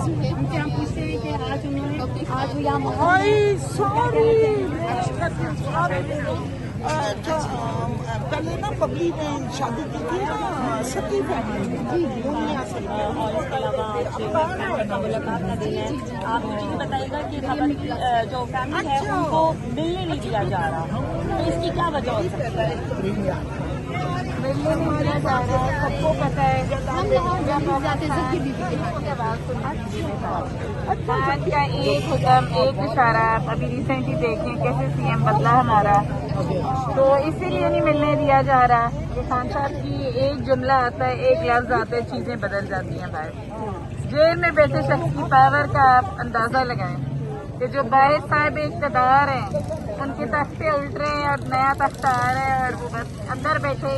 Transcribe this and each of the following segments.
ہم پوچھتے ہیں کہ آج انہوں نے آج وہ یہاں پہلے نا پبلی نے شادی کی تھی نا ستی فیملی اور اس کے علاوہ ملاقات کا دن ہے. آپ مجھے یہ بتائیے گا کہ خبر کی جو فیملی ہے ان کو ملنے نہیں دیا جا رہا، تو اس کی کیا وجہ ہو سکتی ہے؟ ملنے نہیں دیا جا رہا ہے، سب کو پتہ ہے. ہم لاہور جاتے سب کی خان کا ایک حکم ایک اشارہ. آپ ابھی ریسنٹلی دیکھیں کیسے سی ایم بدلا ہمارا، تو اسی لیے نہیں ملنے دیا جا رہا. خان صاحب کی ایک جملہ آتا ہے، ایک لفظ آتا ہے، چیزیں بدل جاتی ہیں. بھائی جیل میں بیٹھے شخص کی پاور کا آپ اندازہ لگائیں کہ جو باعث صاحب اقتدار ہیں ان کے تختے الٹ رہے ہیں اور نیا تخت آ رہا ہے، اور وہ بس اندر بیٹھے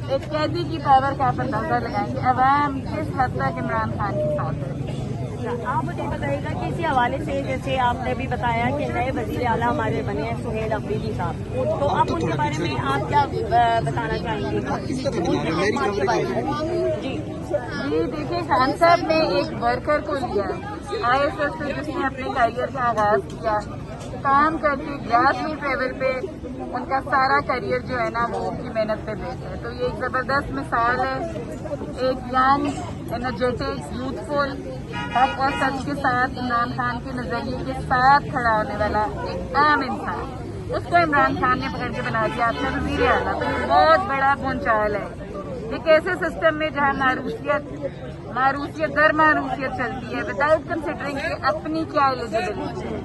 ایک قیدی کی پاور کا آپ اندازہ لگائیں گے عوام کس حد تک عمران خان کے ساتھ ہے. آپ مجھے بتائیے گا کہ اسی حوالے سے جیسے آپ نے بھی بتایا کہ نئے وزیر اعلیٰ ہمارے بنے ہیں سہیل افریدی صاحب، تو آپ ان کے بارے میں آپ کیا بتانا چاہیں گے ان کے خدمات کے بارے میں؟ جی دیکھیے، خان صاحب نے ایک ورکر کو لیا ISS سے جس نے اپنے کیریئر کا آغاز کیا، کام کر کے گراس روٹ لیول پہ ان کا سارا کیریئر جو ہے نا وہ ان کی محنت پہ بیس ہے. تو یہ ایک زبردست مثال ہے، ایک ینگ انرجیٹک یوتھفل حق اور سچ کے ساتھ عمران خان کے نظریے کے ساتھ کھڑا ہونے والا ایک عام انسان. اس کو عمران خان نے پکڑ کے بنا دیا اپنا وزیر اعلیٰ. تو یہ بہت بڑا بھونچال ہے. ایک ایسے سسٹم میں جہاں معروفیت در معروفیت چلتی ہے وداؤٹ کنسیڈرنگ کہ اپنی کیا ایلیجیبلٹی ہے.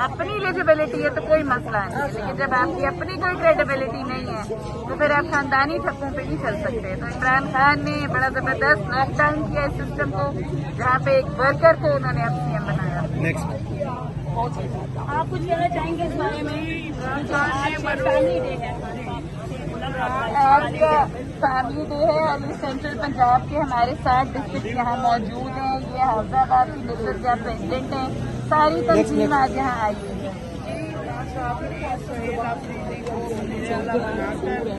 اپنی ایلیجیبلٹی ہے تو کوئی مسئلہ نہیں ہے، لیکن جب آپ کی اپنی کوئی کریڈیبلٹی نہیں ہے تو پھر آپ خاندانی ٹھپوں پہ نہیں چل سکتے. تو عمران خان نے بڑا زبردست ناک ڈاؤن کیا اس سسٹم کو، جہاں پہ ایک ورکر کو انہوں نے اب سی ایم بنایا. آپ کچھ کہنا چاہیں گے اس بارے میں؟ فیملی ڈے ہے آج کا فیملی ڈے ہے اور یہ سینٹرل پنجاب کے ہمارے 60 ڈسٹرکٹ یہاں موجود ہیں. یہ حافظ آباد کی نصرت جہاں پریزیڈنٹ ہیں، ساری تنظیم آج یہاں آئی ہوئی ہے.